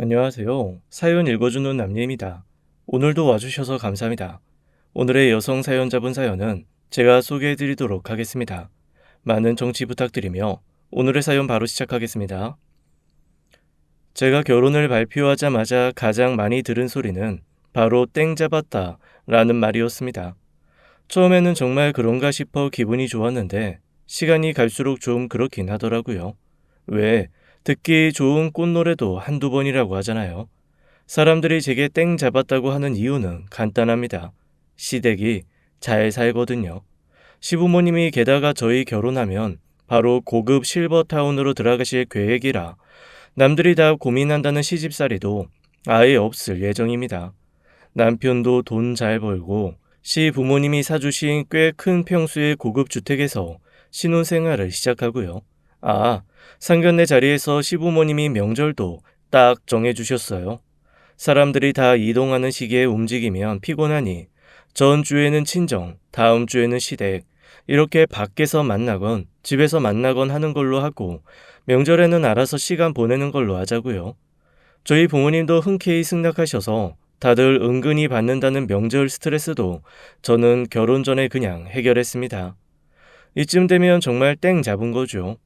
안녕하세요. 사연 읽어주는 남예입니다. 오늘도 와주셔서 감사합니다. 오늘의 여성 사연자분 사연은 제가 소개해드리도록 하겠습니다. 많은 정치 부탁드리며 오늘의 사연 바로 시작하겠습니다. 제가 결혼을 발표하자마자 가장 많이 들은 소리는 바로 땡 잡았다 라는 말이었습니다. 처음에는 정말 그런가 싶어 기분이 좋았는데 시간이 갈수록 좀 그렇긴 하더라고요. 왜 듣기 좋은 꽃노래도 한두 번이라고 하잖아요. 사람들이 제게 땡 잡았다고 하는 이유는 간단합니다. 시댁이 잘 살거든요. 시부모님이 게다가 저희 결혼하면 바로 고급 실버타운으로 들어가실 계획이라 남들이 다 고민한다는 시집살이도 아예 없을 예정입니다. 남편도 돈 잘 벌고 시부모님이 사주신 꽤 큰 평수의 고급 주택에서 신혼생활을 시작하고요. 상견례 자리에서 시부모님이 명절도 딱 정해주셨어요. 사람들이 다 이동하는 시기에 움직이면 피곤하니 전 주에는 친정, 다음 주에는 시댁, 이렇게 밖에서 만나건 집에서 만나건 하는 걸로 하고 명절에는 알아서 시간 보내는 걸로 하자고요. 저희 부모님도 흔쾌히 승낙하셔서 다들 은근히 받는다는 명절 스트레스도 저는 결혼 전에 그냥 해결했습니다. 이쯤 되면 정말 땡 잡은 거죠.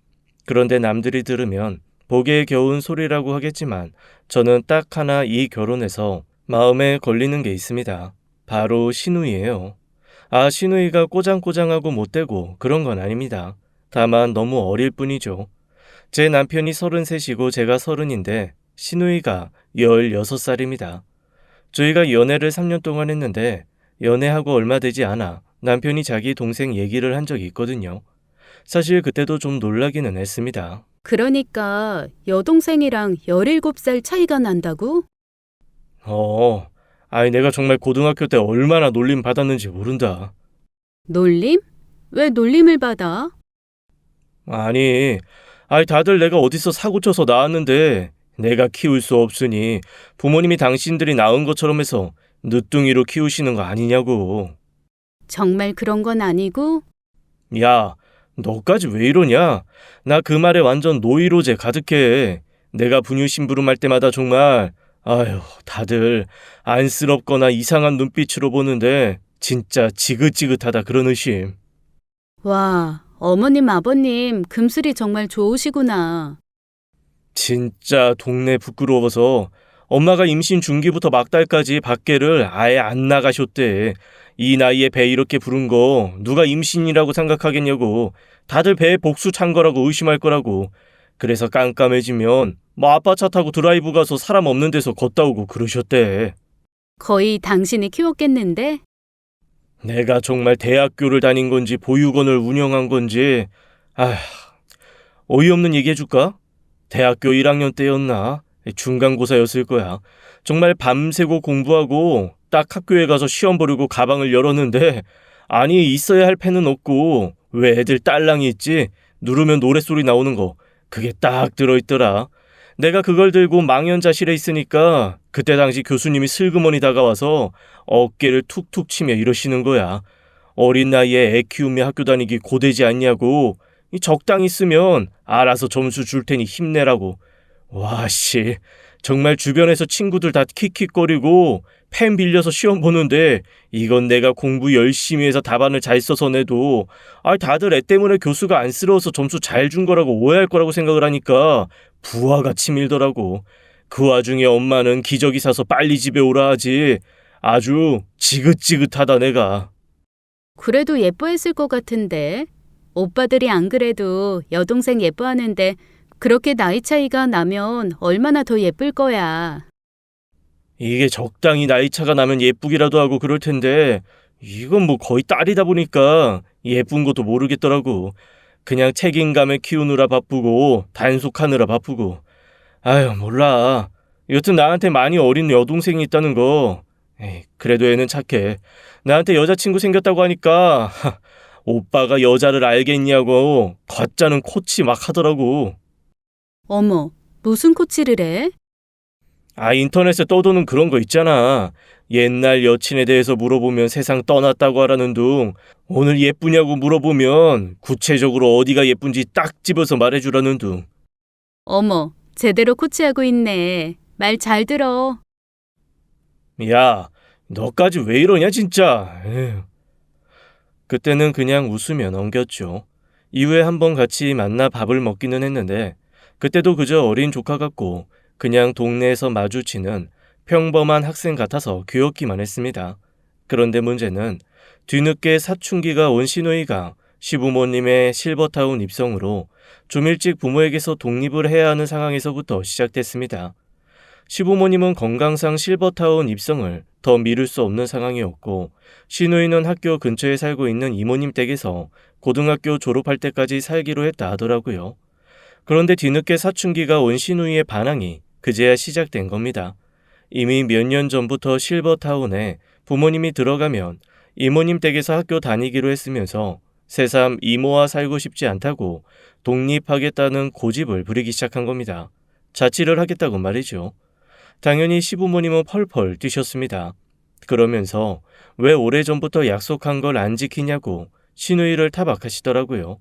그런데 남들이 들으면 보기에 겨운 소리라고 하겠지만 저는 딱 하나 이 결혼에서 마음에 걸리는 게 있습니다. 바로 시누이예요. 시누이가 꼬장꼬장하고 못되고 그런 건 아닙니다. 다만 너무 어릴 뿐이죠. 제 남편이 33이고 제가 30인데 시누이가 16살입니다. 저희가 연애를 3년 동안 했는데 연애하고 얼마 되지 않아 남편이 자기 동생 얘기를 한 적이 있거든요. 사실 그때도 좀 놀라기는 했습니다. 그러니까 여동생이랑 17살 차이가 난다고? 내가 정말 고등학교 때 얼마나 놀림 받았는지 모른다. 놀림? 왜 놀림을 받아? 아니, 다들 내가 어디서 사고 쳐서 낳았는데 내가 키울 수 없으니 부모님이 당신들이 낳은 것처럼 해서 늦둥이로 키우시는 거 아니냐고. 정말 그런 건 아니고? 야, 너까지 왜 이러냐? 나 그 말에 완전 노이로제 가득해. 내가 분유심부름할 때마다 정말 다들 안쓰럽거나 이상한 눈빛으로 보는데 진짜 지긋지긋하다 그런 의심. 와, 어머님, 아버님 금슬이 정말 좋으시구나. 진짜 동네 부끄러워서 엄마가 임신 중기부터 막달까지 밖에를 아예 안 나가셨대. 이 나이에 배 이렇게 부른 거 누가 임신이라고 생각하겠냐고. 다들 배에 복수 찬 거라고 의심할 거라고. 그래서 깜깜해지면 아빠 차 타고 드라이브 가서 사람 없는 데서 걷다 오고 그러셨대. 거의 당신이 키웠겠는데? 내가 정말 대학교를 다닌 건지 보육원을 운영한 건지 어이없는 얘기 해줄까? 대학교 1학년 때였나? 중간고사였을 거야. 정말 밤새고 공부하고 딱 학교에 가서 시험 보려고 가방을 열었는데 있어야 할 펜은 없고 왜 애들 딸랑이 있지? 누르면 노랫소리 나오는 거 그게 딱 들어있더라. 내가 그걸 들고 망연자실해 있으니까 그때 당시 교수님이 슬그머니 다가와서 어깨를 툭툭 치며 이러시는 거야. 어린 나이에 애 키우며 학교 다니기 고되지 않냐고. 적당히 쓰면 알아서 점수 줄 테니 힘내라고. 와씨, 정말 주변에서 친구들 다 킥킥거리고 펜 빌려서 시험 보는데 이건 내가 공부 열심히 해서 답안을 잘 써서 내도 다들 애 때문에 교수가 안쓰러워서 점수 잘 준 거라고 오해할 거라고 생각을 하니까 부하가 치밀더라고. 그 와중에 엄마는 기저귀 사서 빨리 집에 오라 하지. 아주 지긋지긋하다 내가. 그래도 예뻐했을 것 같은데. 오빠들이 안 그래도 여동생 예뻐하는데 그렇게 나이 차이가 나면 얼마나 더 예쁠 거야. 이게 적당히 나이 차가 나면 예쁘기라도 하고 그럴 텐데 이건 거의 딸이다 보니까 예쁜 것도 모르겠더라고. 그냥 책임감을 키우느라 바쁘고 단속하느라 바쁘고. 몰라. 여튼 나한테 많이 어린 여동생이 있다는 거. 그래도 애는 착해. 나한테 여자친구 생겼다고 하니까 오빠가 여자를 알겠냐고 가짜는 코치 막 하더라고. 어머, 무슨 코치를 해? 인터넷에 떠도는 그런 거 있잖아. 옛날 여친에 대해서 물어보면 세상 떠났다고 하라는 둥, 오늘 예쁘냐고 물어보면 구체적으로 어디가 예쁜지 딱 집어서 말해주라는 둥. 어머, 제대로 코치하고 있네. 말 잘 들어. 야, 너까지 왜 이러냐 진짜. 에휴. 그때는 그냥 웃으며 넘겼죠. 이후에 한번 같이 만나 밥을 먹기는 했는데 그때도 그저 어린 조카 같고 그냥 동네에서 마주치는 평범한 학생 같아서 귀엽기만 했습니다. 그런데 문제는 뒤늦게 사춘기가 온 시누이가 시부모님의 실버타운 입성으로 좀 일찍 부모에게서 독립을 해야 하는 상황에서부터 시작됐습니다. 시부모님은 건강상 실버타운 입성을 더 미룰 수 없는 상황이었고 시누이는 학교 근처에 살고 있는 이모님 댁에서 고등학교 졸업할 때까지 살기로 했다 하더라고요. 그런데 뒤늦게 사춘기가 온 시누이의 반항이 그제야 시작된 겁니다. 이미 몇 년 전부터 실버타운에 부모님이 들어가면 이모님 댁에서 학교 다니기로 했으면서 새삼 이모와 살고 싶지 않다고 독립하겠다는 고집을 부리기 시작한 겁니다. 자취를 하겠다고 말이죠. 당연히 시부모님은 펄펄 뛰셨습니다. 그러면서 왜 오래전부터 약속한 걸 안 지키냐고 시누이를 타박하시더라고요.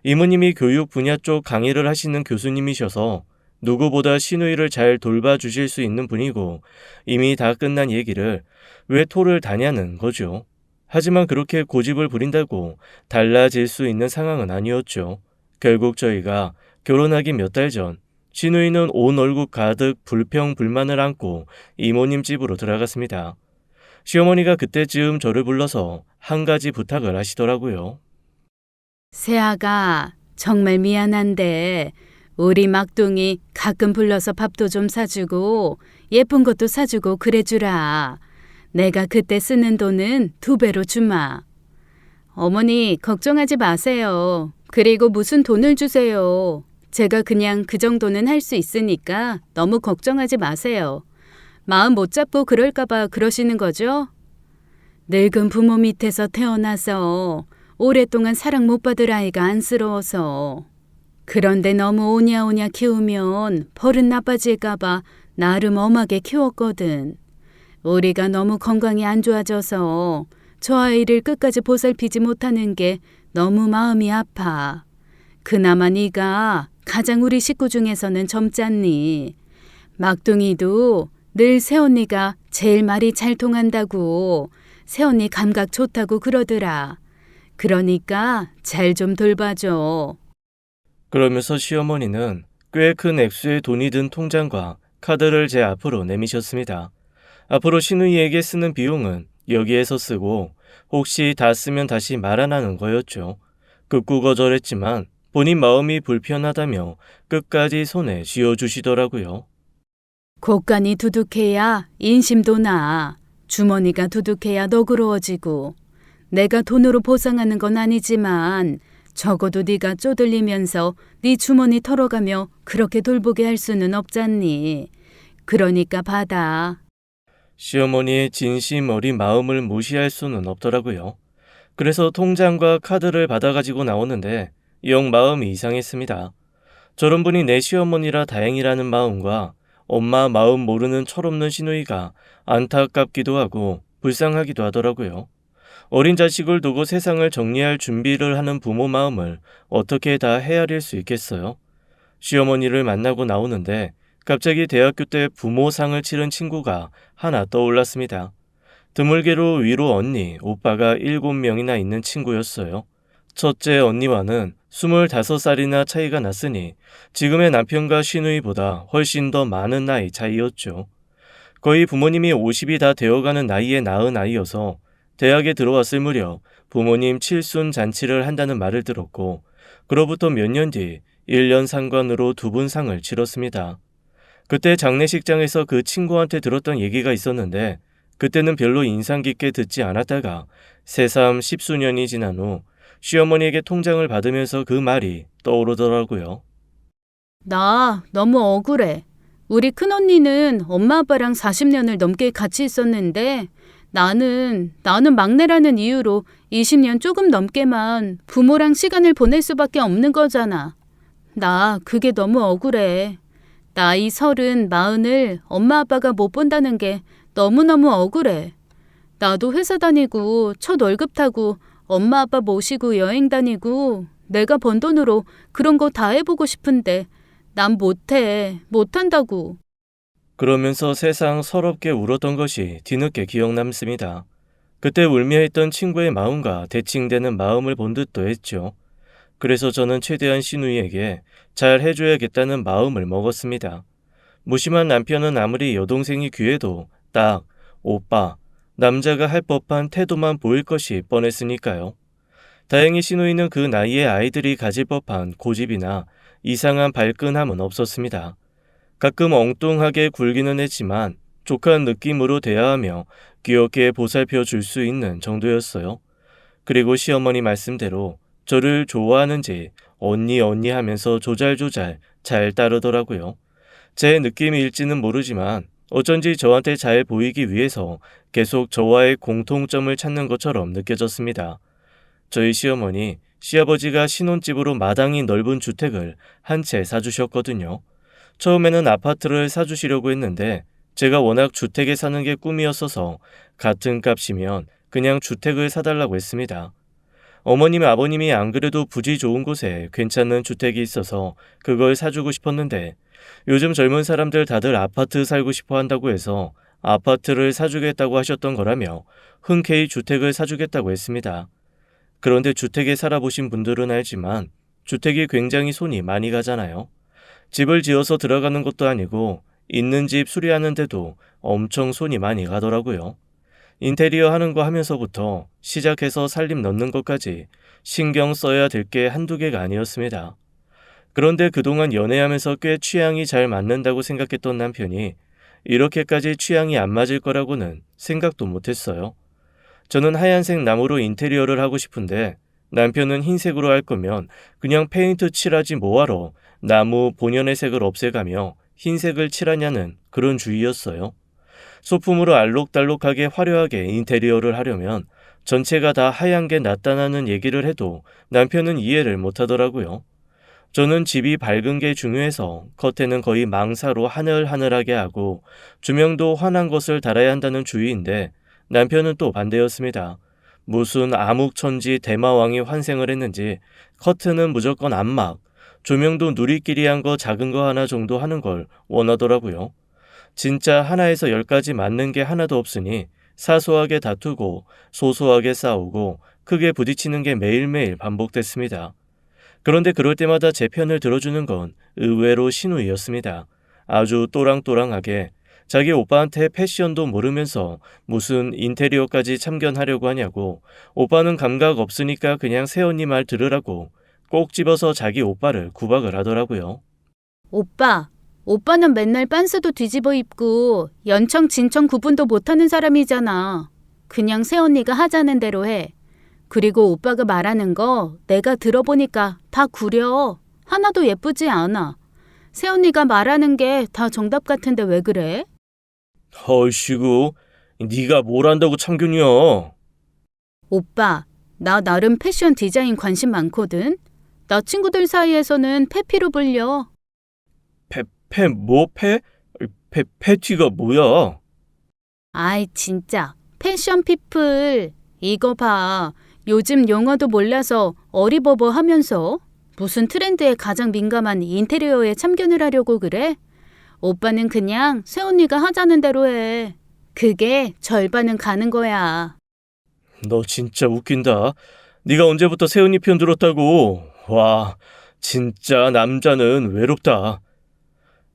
이모님이 교육 분야 쪽 강의를 하시는 교수님이셔서 누구보다 시누이를 잘 돌봐주실 수 있는 분이고 이미 다 끝난 얘기를 왜 토를 다냐는 거죠. 하지만 그렇게 고집을 부린다고 달라질 수 있는 상황은 아니었죠. 결국 저희가 결혼하기 몇 달 전 시누이는 온 얼굴 가득 불평불만을 안고 이모님 집으로 들어갔습니다. 시어머니가 그때쯤 저를 불러서 한 가지 부탁을 하시더라고요. 세아가 정말 미안한데 우리 막둥이 가끔 불러서 밥도 좀 사주고 예쁜 것도 사주고 그래주라. 내가 그때 쓰는 돈은 2배로 주마. 어머니 걱정하지 마세요. 그리고 무슨 돈을 주세요. 제가 그냥 그 정도는 할 수 있으니까 너무 걱정하지 마세요. 마음 못 잡고 그럴까봐 그러시는 거죠? 늙은 부모 밑에서 태어나서 오랫동안 사랑 못 받을 아이가 안쓰러워서. 그런데 너무 오냐오냐 키우면 버릇 나빠질까봐 나름 엄하게 키웠거든. 우리가 너무 건강이 안 좋아져서 저 아이를 끝까지 보살피지 못하는 게 너무 마음이 아파. 그나마 네가 가장 우리 식구 중에서는 젊잖니. 막둥이도 늘 새언니가 제일 말이 잘 통한다고 새언니 감각 좋다고 그러더라. 그러니까 잘 좀 돌봐줘. 그러면서 시어머니는 꽤 큰 액수의 돈이 든 통장과 카드를 제 앞으로 내미셨습니다. 앞으로 시누이에게 쓰는 비용은 여기에서 쓰고 혹시 다 쓰면 다시 말 안 하는 거였죠. 극구거절했지만 본인 마음이 불편하다며 끝까지 손에 쥐어주시더라고요. 곳간이 두둑해야 인심도 나. 주머니가 두둑해야 너그러워지고. 내가 돈으로 보상하는 건 아니지만 적어도 네가 쪼들리면서 네 주머니 털어가며 그렇게 돌보게 할 수는 없잖니. 그러니까 받아. 시어머니의 진심 어린 마음을 무시할 수는 없더라고요. 그래서 통장과 카드를 받아가지고 나오는데 영 마음이 이상했습니다. 저런 분이 내 시어머니라 다행이라는 마음과 엄마 마음 모르는 철없는 시누이가 안타깝기도 하고 불쌍하기도 하더라고요. 어린 자식을 두고 세상을 정리할 준비를 하는 부모 마음을 어떻게 다 헤아릴 수 있겠어요? 시어머니를 만나고 나오는데 갑자기 대학교 때 부모상을 치른 친구가 하나 떠올랐습니다. 드물게로 위로 언니, 오빠가 7명이나 있는 친구였어요. 첫째 언니와는 25살이나 차이가 났으니 지금의 남편과 시누이보다 훨씬 더 많은 나이 차이였죠. 거의 부모님이 50이 다 되어가는 나이에 낳은 아이여서 대학에 들어왔을 무렵 부모님 칠순 잔치를 한다는 말을 들었고 그로부터 몇 년 뒤 1년 상관으로 2분 상을 치렀습니다. 그때 장례식장에서 그 친구한테 들었던 얘기가 있었는데 그때는 별로 인상 깊게 듣지 않았다가 새삼 10수년이 지난 후 시어머니에게 통장을 받으면서 그 말이 떠오르더라고요. 나 너무 억울해. 우리 큰언니는 엄마 아빠랑 40년을 넘게 같이 있었는데 나는 막내라는 이유로 20년 조금 넘게만 부모랑 시간을 보낼 수밖에 없는 거잖아. 나 그게 너무 억울해. 나이 30, 40을 엄마 아빠가 못 본다는 게 너무너무 억울해. 나도 회사 다니고 첫 월급 타고 엄마 아빠 모시고 여행 다니고 내가 번 돈으로 그런 거 다 해보고 싶은데 난 못해. 못한다고. 그러면서 세상 서럽게 울었던 것이 뒤늦게 기억 남습니다. 그때 울며 했던 친구의 마음과 대칭되는 마음을 본 듯도 했죠. 그래서 저는 최대한 신우이에게 잘 해줘야겠다는 마음을 먹었습니다. 무심한 남편은 아무리 여동생이 귀해도 딱 오빠, 남자가 할 법한 태도만 보일 것이 뻔했으니까요. 다행히 신우이는 그 나이에 아이들이 가질 법한 고집이나 이상한 발끈함은 없었습니다. 가끔 엉뚱하게 굴기는 했지만 족한 느낌으로 대화하며 귀엽게 보살펴 줄 수 있는 정도였어요. 그리고 시어머니 말씀대로 저를 좋아하는지 언니 언니 하면서 조잘조잘 잘 따르더라고요. 제 느낌일지는 모르지만 어쩐지 저한테 잘 보이기 위해서 계속 저와의 공통점을 찾는 것처럼 느껴졌습니다. 저희 시어머니, 시아버지가 신혼집으로 마당이 넓은 주택을 한 채 사주셨거든요. 처음에는 아파트를 사주시려고 했는데 제가 워낙 주택에 사는 게 꿈이었어서 같은 값이면 그냥 주택을 사달라고 했습니다. 어머님, 아버님이 안 그래도 부지 좋은 곳에 괜찮은 주택이 있어서 그걸 사주고 싶었는데 요즘 젊은 사람들 다들 아파트 살고 싶어 한다고 해서 아파트를 사주겠다고 하셨던 거라며 흔쾌히 주택을 사주겠다고 했습니다. 그런데 주택에 살아보신 분들은 알지만 주택이 굉장히 손이 많이 가잖아요. 집을 지어서 들어가는 것도 아니고 있는 집 수리하는데도 엄청 손이 많이 가더라고요. 인테리어 하는 거 하면서부터 시작해서 살림 넣는 것까지 신경 써야 될 게 한두 개가 아니었습니다. 그런데 그동안 연애하면서 꽤 취향이 잘 맞는다고 생각했던 남편이 이렇게까지 취향이 안 맞을 거라고는 생각도 못했어요. 저는 하얀색 나무로 인테리어를 하고 싶은데 남편은 흰색으로 할 거면 그냥 페인트 칠하지 뭐하러 나무 본연의 색을 없애가며 흰색을 칠하냐는 그런 주의였어요. 소품으로 알록달록하게 화려하게 인테리어를 하려면 전체가 다 하얀 게 낫다는 얘기를 해도 남편은 이해를 못하더라고요. 저는 집이 밝은 게 중요해서 커튼은 거의 망사로 하늘하늘하게 하고 조명도 환한 것을 달아야 한다는 주의인데 남편은 또 반대였습니다. 무슨 암흑천지 대마왕이 환생을 했는지 커튼은 무조건 암막, 조명도 누리끼리 한 거 작은 거 하나 정도 하는 걸 원하더라고요. 진짜 하나에서 10가지 맞는 게 하나도 없으니 사소하게 다투고 소소하게 싸우고 크게 부딪히는 게 매일매일 반복됐습니다. 그런데 그럴 때마다 제 편을 들어주는 건 의외로 신우이였습니다. 아주 또랑또랑하게 자기 오빠한테 패션도 모르면서 무슨 인테리어까지 참견하려고 하냐고, 오빠는 감각 없으니까 그냥 새언니 말 들으라고 꼭 집어서 자기 오빠를 구박을 하더라고요. 오빠는 맨날 빤스도 뒤집어 입고 연청 진청 구분도 못하는 사람이잖아. 그냥 새언니가 하자는 대로 해. 그리고 오빠가 말하는 거 내가 들어보니까 다 구려. 하나도 예쁘지 않아. 새언니가 말하는 게 다 정답 같은데 왜 그래? 헐씨구, 네가 뭘 안다고 참견이야. 오빠, 나 나름 패션 디자인 관심 많거든. 나 친구들 사이에서는 페피로 불려. 패티가 뭐야? 아이 진짜 패션 피플. 이거 봐. 요즘 용어도 몰라서 어리버버 하면서 무슨 트렌드에 가장 민감한 인테리어에 참견을 하려고 그래? 오빠는 그냥 새언니가 하자는 대로 해. 그게 절반은 가는 거야. 너 진짜 웃긴다. 네가 언제부터 새언니 편 들었다고. 와, 진짜 남자는 외롭다.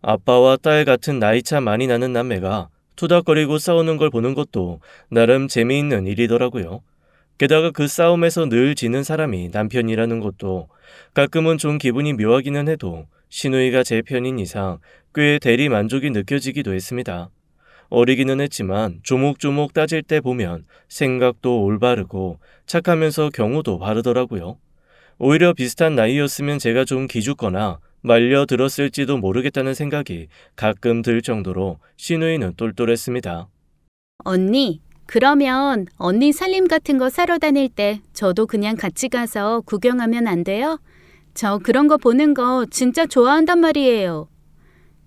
아빠와 딸 같은 나이차 많이 나는 남매가 투닥거리고 싸우는 걸 보는 것도 나름 재미있는 일이더라고요. 게다가 그 싸움에서 늘 지는 사람이 남편이라는 것도 가끔은 좀 기분이 묘하기는 해도 신우이가 제 편인 이상 꽤 대리 만족이 느껴지기도 했습니다. 어리기는 했지만 조목조목 따질 때 보면 생각도 올바르고 착하면서 경우도 바르더라고요. 오히려 비슷한 나이였으면 제가 좀 기죽거나 말려들었을지도 모르겠다는 생각이 가끔 들 정도로 신우이는 똘똘했습니다. 언니, 그러면 언니 살림 같은 거 사러 다닐 때 저도 그냥 같이 가서 구경하면 안 돼요? 저 그런 거 보는 거 진짜 좋아한단 말이에요.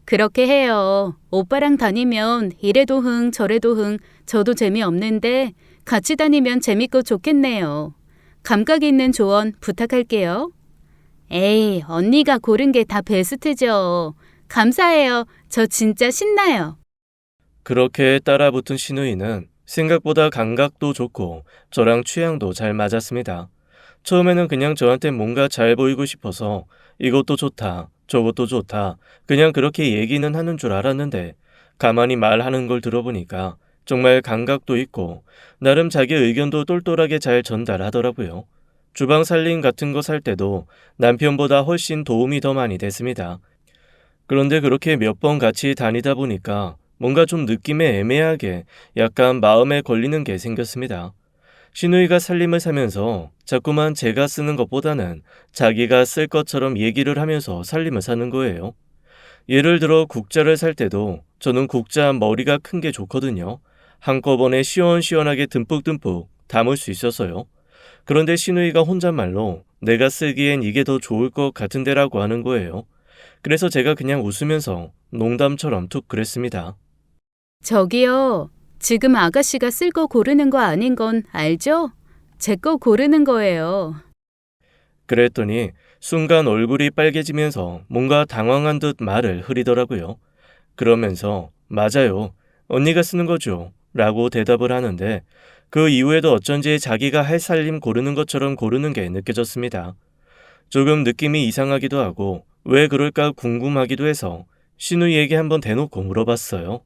그렇게 해요. 오빠랑 다니면 이래도 흥 저래도 흥 저도 재미없는데 같이 다니면 재밌고 좋겠네요. 감각 있는 조언 부탁할게요. 에이, 언니가 고른 게 다 베스트죠. 감사해요. 저 진짜 신나요. 그렇게 따라붙은 시누이는 생각보다 감각도 좋고 저랑 취향도 잘 맞았습니다. 처음에는 그냥 저한테 뭔가 잘 보이고 싶어서 이것도 좋다, 저것도 좋다, 그냥 그렇게 얘기는 하는 줄 알았는데 가만히 말하는 걸 들어보니까 정말 감각도 있고 나름 자기 의견도 똘똘하게 잘 전달하더라고요. 주방 살림 같은 거 살 때도 남편보다 훨씬 도움이 더 많이 됐습니다. 그런데 그렇게 몇 번 같이 다니다 보니까 뭔가 좀 느낌에 애매하게 약간 마음에 걸리는 게 생겼습니다. 시누이가 살림을 사면서 자꾸만 제가 쓰는 것보다는 자기가 쓸 것처럼 얘기를 하면서 살림을 사는 거예요. 예를 들어 국자를 살 때도 저는 국자 머리가 큰 게 좋거든요. 한꺼번에 시원시원하게 듬뿍듬뿍 담을 수 있어서요. 그런데 시누이가 혼잣말로 내가 쓰기엔 이게 더 좋을 것 같은데라고 하는 거예요. 그래서 제가 그냥 웃으면서 농담처럼 툭 그랬습니다. 저기요. 지금 아가씨가 쓸 거 고르는 거 아닌 건 알죠? 제 거 고르는 거예요. 그랬더니 순간 얼굴이 빨개지면서 뭔가 당황한 듯 말을 흐리더라고요. 그러면서 맞아요. 언니가 쓰는 거죠. 라고 대답을 하는데 그 이후에도 어쩐지 자기가 할 살림 고르는 것처럼 고르는 게 느껴졌습니다. 조금 느낌이 이상하기도 하고 왜 그럴까 궁금하기도 해서 신우이에게 한번 대놓고 물어봤어요.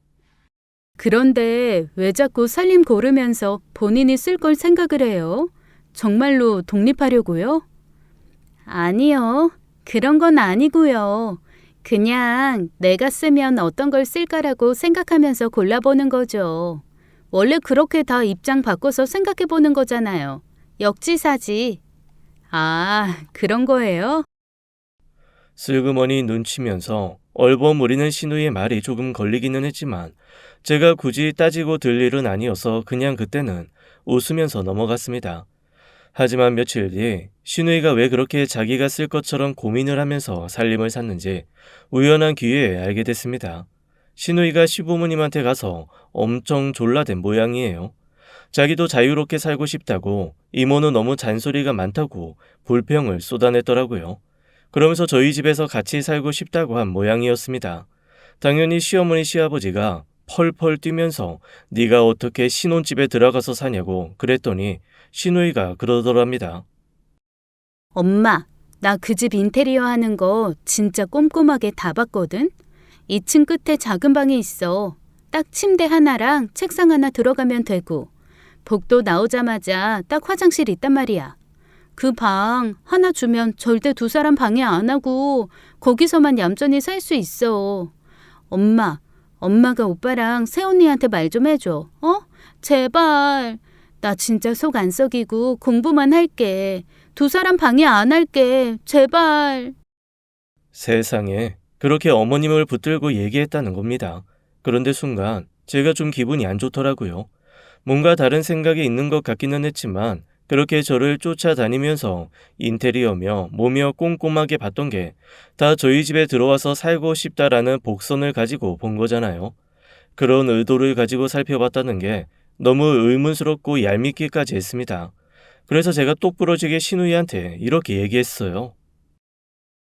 그런데 왜 자꾸 살림 고르면서 본인이 쓸 걸 생각을 해요? 정말로 독립하려고요? 아니요. 그런 건 아니고요. 그냥 내가 쓰면 어떤 걸 쓸까라고 생각하면서 골라보는 거죠. 원래 그렇게 다 입장 바꿔서 생각해 보는 거잖아요. 역지사지. 아, 그런 거예요? 슬그머니 눈치면서 얼버무리는 신우의 말이 조금 걸리기는 했지만 제가 굳이 따지고 들 일은 아니어서 그냥 그때는 웃으면서 넘어갔습니다. 하지만 며칠 뒤 신우이가 왜 그렇게 자기가 쓸 것처럼 고민을 하면서 살림을 샀는지 우연한 기회에 알게 됐습니다. 신우이가 시부모님한테 가서 엄청 졸라댄 모양이에요. 자기도 자유롭게 살고 싶다고 이모는 너무 잔소리가 많다고 불평을 쏟아냈더라고요. 그러면서 저희 집에서 같이 살고 싶다고 한 모양이었습니다. 당연히 시어머니 시아버지가 펄펄 뛰면서 네가 어떻게 신혼집에 들어가서 사냐고 그랬더니 시누이가 그러더랍니다. 엄마, 나 그 집 인테리어 하는 거 진짜 꼼꼼하게 다 봤거든? 2층 끝에 작은 방이 있어. 딱 침대 하나랑 책상 하나 들어가면 되고, 복도 나오자마자 딱 화장실 있단 말이야. 그 방 하나 주면 절대 두 사람 방해 안 하고 거기서만 얌전히 살 수 있어. 엄마가 오빠랑 새언니한테 말 좀 해줘. 어? 제발. 나 진짜 속 안 썩이고 공부만 할게. 두 사람 방해 안 할게. 제발. 세상에 그렇게 어머님을 붙들고 얘기했다는 겁니다. 그런데 순간 제가 좀 기분이 안 좋더라고요. 뭔가 다른 생각이 있는 것 같기는 했지만 그렇게 저를 쫓아다니면서 인테리어며 뭐며 꼼꼼하게 봤던 게 다 저희 집에 들어와서 살고 싶다라는 복선을 가지고 본 거잖아요. 그런 의도를 가지고 살펴봤다는 게 너무 의문스럽고 얄밉기까지 했습니다. 그래서 제가 똑부러지게 신우이한테 이렇게 얘기했어요.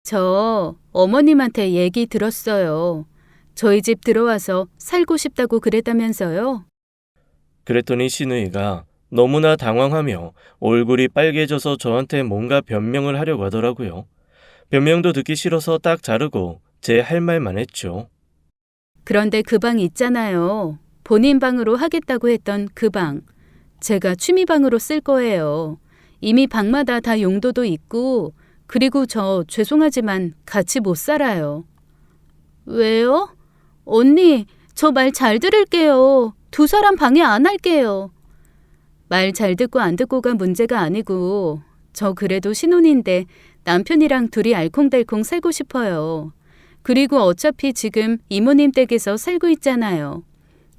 저 어머님한테 얘기 들었어요. 저희 집 들어와서 살고 싶다고 그랬다면서요? 그랬더니 신우이가 너무나 당황하며 얼굴이 빨개져서 저한테 뭔가 변명을 하려고 하더라고요. 변명도 듣기 싫어서 딱 자르고 제 할 말만 했죠. 그런데 그 방 있잖아요. 본인 방으로 하겠다고 했던 그 방. 제가 취미방으로 쓸 거예요. 이미 방마다 다 용도도 있고, 그리고 저 죄송하지만 같이 못 살아요. 왜요? 언니, 저 말 잘 들을게요. 두 사람 방해 안 할게요. 말 잘 듣고 안 듣고가 문제가 아니고, 저 그래도 신혼인데 남편이랑 둘이 알콩달콩 살고 싶어요. 그리고 어차피 지금 이모님 댁에서 살고 있잖아요.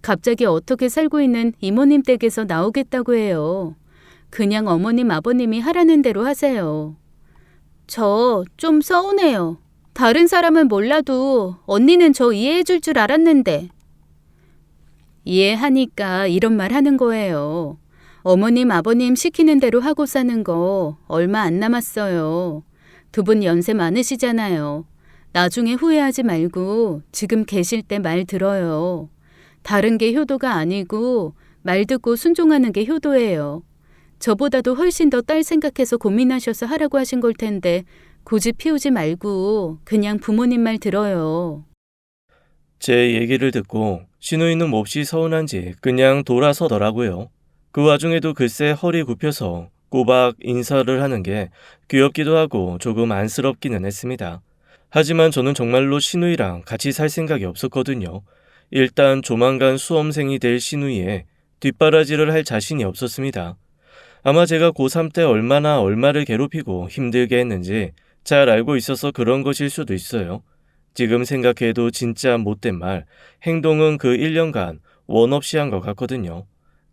갑자기 어떻게 살고 있는 이모님 댁에서 나오겠다고 해요. 그냥 어머님 아버님이 하라는 대로 하세요. 저 좀 서운해요. 다른 사람은 몰라도 언니는 저 이해해 줄 줄 알았는데. 이해하니까 이런 말 하는 거예요. 어머님 아버님 시키는 대로 하고 사는 거 얼마 안 남았어요. 두 분 연세 많으시잖아요. 나중에 후회하지 말고 지금 계실 때 말 들어요. 다른 게 효도가 아니고 말 듣고 순종하는 게 효도예요. 저보다도 훨씬 더 딸 생각해서 고민하셔서 하라고 하신 걸 텐데 고집 피우지 말고 그냥 부모님 말 들어요. 제 얘기를 듣고 신우이는 몹시 서운한지 그냥 돌아서더라고요. 그 와중에도 글쎄 허리 굽혀서 꼬박 인사를 하는 게 귀엽기도 하고 조금 안쓰럽기는 했습니다. 하지만 저는 정말로 신우이랑 같이 살 생각이 없었거든요. 일단 조만간 수험생이 될 신우이에 뒷바라지를 할 자신이 없었습니다. 아마 제가 고3 때 얼마나 얼마를 괴롭히고 힘들게 했는지 잘 알고 있어서 그런 것일 수도 있어요. 지금 생각해도 진짜 못된 말, 행동은 그 1년간 원 없이 한 것 같거든요.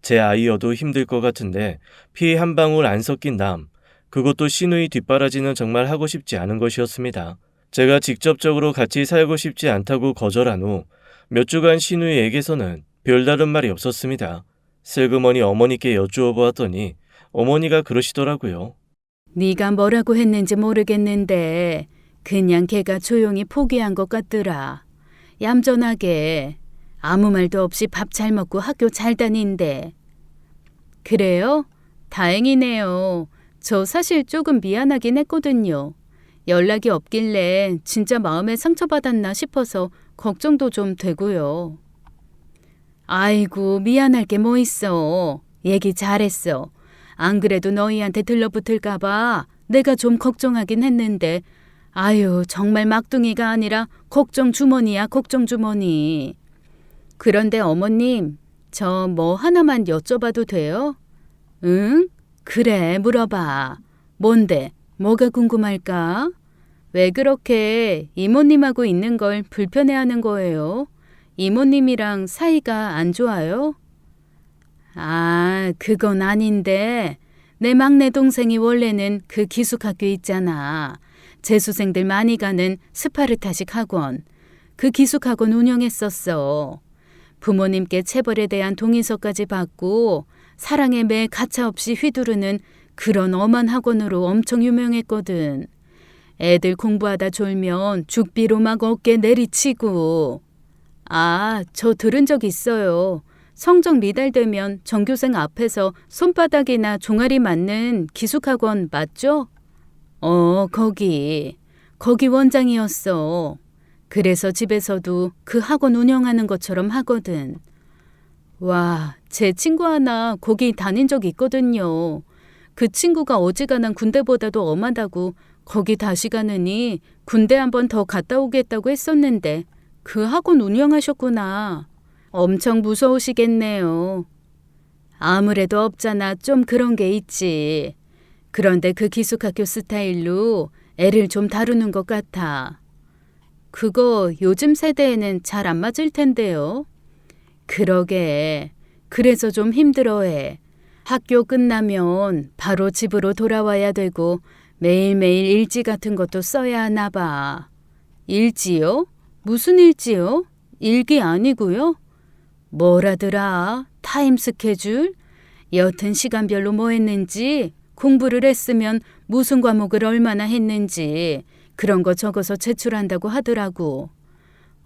제 아이여도 힘들 것 같은데 피 한 방울 안 섞인 남, 그것도 신우이 뒷바라지는 정말 하고 싶지 않은 것이었습니다. 제가 직접적으로 같이 살고 싶지 않다고 거절한 후 몇 주간 신우이에게서는 별다른 말이 없었습니다. 슬그머니 어머니께 여쭈어 보았더니 어머니가 그러시더라고요. 네가 뭐라고 했는지 모르겠는데 그냥 걔가 조용히 포기한 것 같더라. 얌전하게 아무 말도 없이 밥 잘 먹고 학교 잘 다닌대. 그래요? 다행이네요. 저 사실 조금 미안하긴 했거든요. 연락이 없길래 진짜 마음에 상처받았나 싶어서 걱정도 좀 되고요. 아이고, 미안할 게 뭐 있어. 얘기 잘했어. 안 그래도 너희한테 들러붙을까봐 내가 좀 걱정하긴 했는데 아유, 정말 막둥이가 아니라 걱정 주머니야, 걱정 주머니. 그런데 어머님, 저 뭐 하나만 여쭤봐도 돼요? 응? 그래, 물어봐. 뭔데? 뭐가 궁금할까? 왜 그렇게 이모님하고 있는 걸 불편해하는 거예요? 이모님이랑 사이가 안 좋아요? 아, 그건 아닌데 내 막내 동생이 원래는 그 기숙학교 있잖아. 재수생들 많이 가는 스파르타식 학원. 그 기숙학원 운영했었어. 부모님께 체벌에 대한 동의서까지 받고 사랑의 매 가차없이 휘두르는 그런 엄한 학원으로 엄청 유명했거든. 애들 공부하다 졸면 죽비로 막 어깨 내리치고. 아, 저 들은 적 있어요. 성적 미달되면 전교생 앞에서 손바닥이나 종아리 맞는 기숙학원 맞죠? 거기 원장이었어. 그래서 집에서도 그 학원 운영하는 것처럼 하거든. 와, 제 친구 하나 거기 다닌 적 있거든요. 그 친구가 어지간한 군대보다도 엄하다고 거기 다시 가느니 군대 한 번 더 갔다 오겠다고 했었는데 그 학원 운영하셨구나. 엄청 무서우시겠네요. 아무래도 없잖아. 좀 그런 게 있지. 그런데 그 기숙학교 스타일로 애를 좀 다루는 것 같아. 그거 요즘 세대에는 잘 안 맞을 텐데요. 그러게. 그래서 좀 힘들어해. 학교 끝나면 바로 집으로 돌아와야 되고 매일매일 일지 같은 것도 써야 하나 봐. 일지요? 무슨 일지요? 일기 아니고요? 뭐라더라? 타임 스케줄? 여튼 시간별로 뭐 했는지, 공부를 했으면 무슨 과목을 얼마나 했는지 그런 거 적어서 제출한다고 하더라고.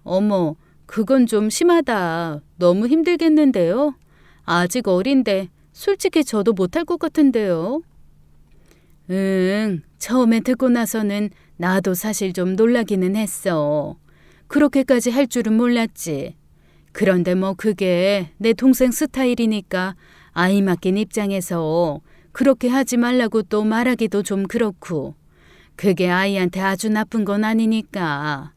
어머, 그건 좀 심하다. 너무 힘들겠는데요? 아직 어린데 솔직히 저도 못할 것 같은데요. 응, 처음에 듣고 나서는 나도 사실 좀 놀라기는 했어. 그렇게까지 할 줄은 몰랐지. 그런데 뭐 그게 내 동생 스타일이니까 아이 맡긴 입장에서 그렇게 하지 말라고 또 말하기도 좀 그렇고. 그게 아이한테 아주 나쁜 건 아니니까.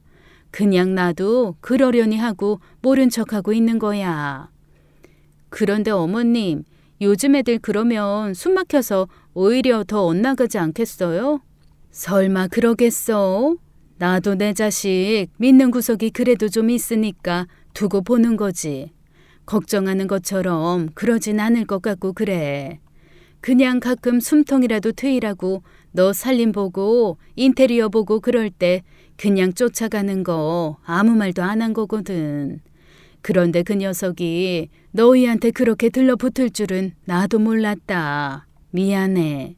그냥 나도 그러려니 하고 모른 척하고 있는 거야. 그런데 어머님, 요즘 애들 그러면 숨 막혀서 오히려 더 엇나가지 않겠어요? 설마 그러겠어? 나도 내 자식 믿는 구석이 그래도 좀 있으니까 두고 보는 거지. 걱정하는 것처럼 그러진 않을 것 같고 그래. 그냥 가끔 숨통이라도 트이라고 너 살림 보고 인테리어 보고 그럴 때 그냥 쫓아가는 거 아무 말도 안 한 거거든. 그런데 그 녀석이 너희한테 그렇게 들러붙을 줄은 나도 몰랐다. 미안해.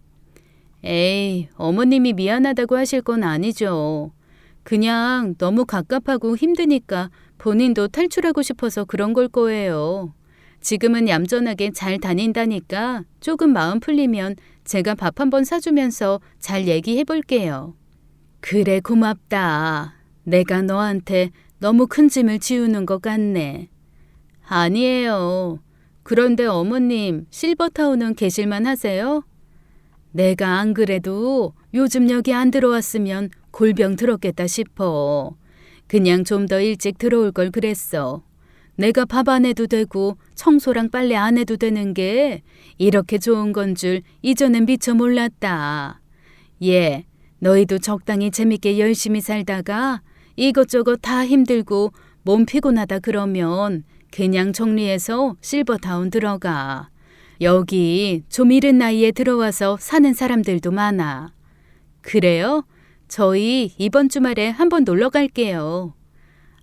에이, 어머님이 미안하다고 하실 건 아니죠. 그냥 너무 갑갑하고 힘드니까 본인도 탈출하고 싶어서 그런 걸 거예요. 지금은 얌전하게 잘 다닌다니까 조금 마음 풀리면 제가 밥 한번 사주면서 잘 얘기해 볼게요. 그래, 고맙다. 내가 너한테 너무 큰 짐을 지우는 것 같네. 아니에요. 그런데 어머님, 실버타운은 계실만 하세요? 내가 안 그래도 요즘 여기 안 들어왔으면 골병 들었겠다 싶어. 그냥 좀 더 일찍 들어올 걸 그랬어. 내가 밥 안 해도 되고 청소랑 빨래 안 해도 되는 게 이렇게 좋은 건 줄 이전엔 미처 몰랐다. 예, 너희도 적당히 재밌게 열심히 살다가 이것저것 다 힘들고 몸 피곤하다 그러면 그냥 정리해서 실버타운 들어가. 여기 좀 이른 나이에 들어와서 사는 사람들도 많아. 그래요? 저희 이번 주말에 한번 놀러 갈게요.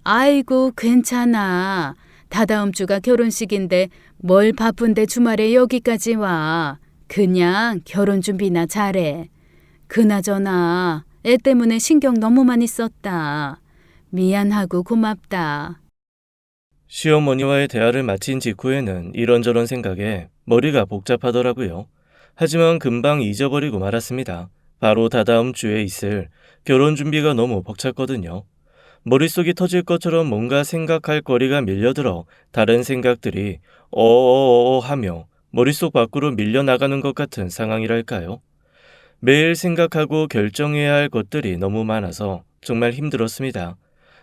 아이고, 괜찮아. 다다음 주가 결혼식인데 뭘 바쁜데 주말에 여기까지 와. 그냥 결혼 준비나 잘해. 그나저나 애 때문에 신경 너무 많이 썼다. 미안하고 고맙다. 시어머니와의 대화를 마친 직후에는 이런저런 생각에 머리가 복잡하더라고요. 하지만 금방 잊어버리고 말았습니다. 바로 다다음 주에 있을 결혼 준비가 너무 벅찼거든요. 머릿속이 터질 것처럼 뭔가 생각할 거리가 밀려들어 다른 생각들이 어어어어 하며 머릿속 밖으로 밀려나가는 것 같은 상황이랄까요. 매일 생각하고 결정해야 할 것들이 너무 많아서 정말 힘들었습니다.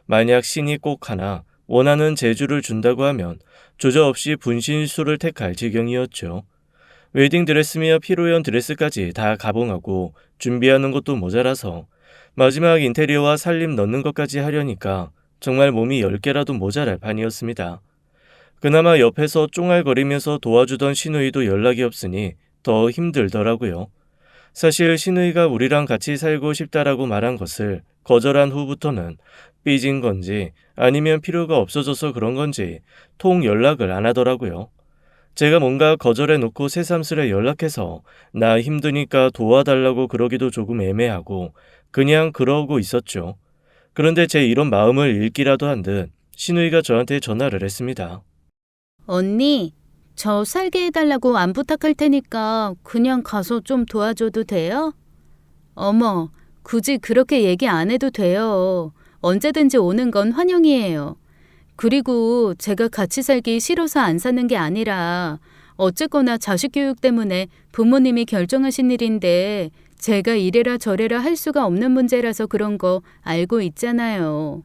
만약 신이 꼭 하나 원하는 재주를 준다고 하면 주저없이 분신술을 택할 지경이었죠. 웨딩드레스며 피로연 드레스까지 다 가봉하고 준비하는 것도 모자라서 마지막 인테리어와 살림 넣는 것까지 하려니까 정말 몸이 10개라도 모자랄 판이었습니다. 그나마 옆에서 쫑알거리면서 도와주던 시누이도 연락이 없으니 더 힘들더라고요. 사실 시누이가 우리랑 같이 살고 싶다라고 말한 것을 거절한 후부터는 삐진 건지 아니면 필요가 없어져서 그런 건지 통 연락을 안 하더라고요. 제가 뭔가 거절해 놓고 새삼스레 연락해서 나 힘드니까 도와달라고 그러기도 조금 애매하고 그냥 그러고 있었죠. 그런데 제 이런 마음을 읽기라도 한 듯 시누이가 저한테 전화를 했습니다. 언니, 저 살게 해달라고 안 부탁할 테니까 그냥 가서 좀 도와줘도 돼요? 어머, 굳이 그렇게 얘기 안 해도 돼요. 언제든지 오는 건 환영이에요. 그리고 제가 같이 살기 싫어서 안 사는 게 아니라 어쨌거나 자식 교육 때문에 부모님이 결정하신 일인데 제가 이래라 저래라 할 수가 없는 문제라서 그런 거 알고 있잖아요.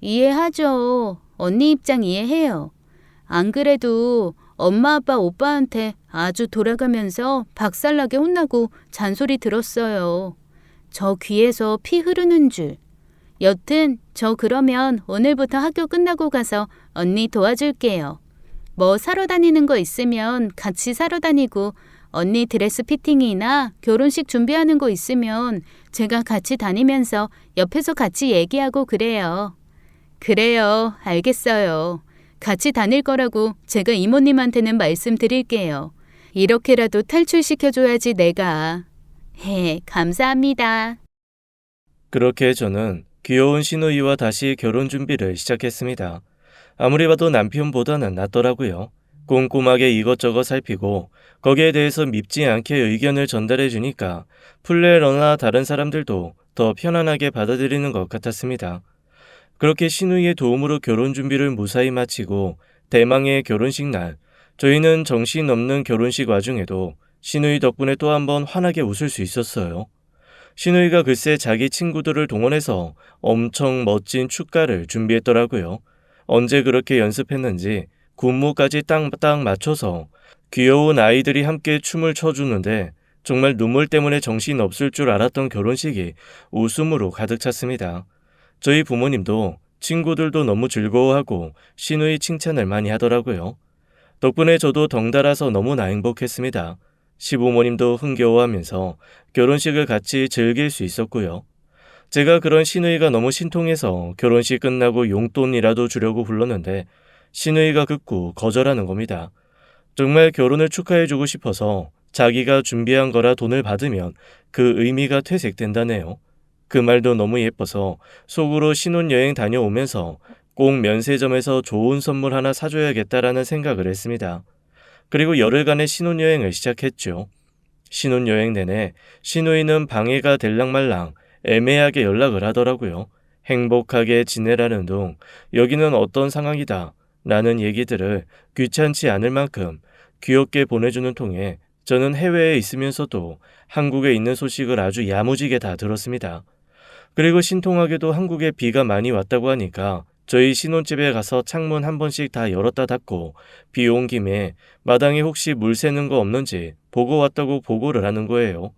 이해하죠. 언니 입장 이해해요. 안 그래도 엄마 아빠 오빠한테 아주 돌아가면서 박살나게 혼나고 잔소리 들었어요. 저 귀에서 피 흐르는 줄. 여튼 저 그러면 오늘부터 학교 끝나고 가서 언니 도와줄게요. 뭐 사러 다니는 거 있으면 같이 사러 다니고 언니 드레스 피팅이나 결혼식 준비하는 거 있으면 제가 같이 다니면서 옆에서 같이 얘기하고 그래요. 그래요. 알겠어요. 같이 다닐 거라고 제가 이모님한테는 말씀드릴게요. 이렇게라도 탈출시켜줘야지 내가. 감사합니다. 그렇게 저는 귀여운 시누이와 다시 결혼 준비를 시작했습니다. 아무리 봐도 남편보다는 낫더라고요. 꼼꼼하게 이것저것 살피고 거기에 대해서 밉지 않게 의견을 전달해 주니까 플래너나 다른 사람들도 더 편안하게 받아들이는 것 같았습니다. 그렇게 시누이의 도움으로 결혼 준비를 무사히 마치고 대망의 결혼식 날, 저희는 정신없는 결혼식 와중에도 시누이 덕분에 또 한 번 환하게 웃을 수 있었어요. 시누이가 글쎄 자기 친구들을 동원해서 엄청 멋진 축가를 준비했더라고요. 언제 그렇게 연습했는지 군무까지 딱딱 맞춰서 귀여운 아이들이 함께 춤을 춰주는데 정말 눈물 때문에 정신 없을 줄 알았던 결혼식이 웃음으로 가득 찼습니다. 저희 부모님도 친구들도 너무 즐거워하고 시누이 칭찬을 많이 하더라고요. 덕분에 저도 덩달아서 너무나 행복했습니다. 시부모님도 흥겨워하면서 결혼식을 같이 즐길 수 있었고요. 제가 그런 시누이가 너무 신통해서 결혼식 끝나고 용돈이라도 주려고 불렀는데 시누이가 극구 거절하는 겁니다. 정말 결혼을 축하해주고 싶어서 자기가 준비한 거라 돈을 받으면 그 의미가 퇴색된다네요. 그 말도 너무 예뻐서 속으로 신혼여행 다녀오면서 꼭 면세점에서 좋은 선물 하나 사줘야겠다라는 생각을 했습니다. 그리고 열흘간의 신혼여행을 시작했죠. 신혼여행 내내 시누이는 방해가 될랑말랑 애매하게 연락을 하더라고요. 행복하게 지내라는 둥, 여기는 어떤 상황이다 라는 얘기들을 귀찮지 않을 만큼 귀엽게 보내주는 통에 저는 해외에 있으면서도 한국에 있는 소식을 아주 야무지게 다 들었습니다. 그리고 신통하게도 한국에 비가 많이 왔다고 하니까 저희 신혼집에 가서 창문 한 번씩 다 열었다 닫고 비 온 김에 마당에 혹시 물 새는 거 없는지 보고 왔다고 보고를 하는 거예요.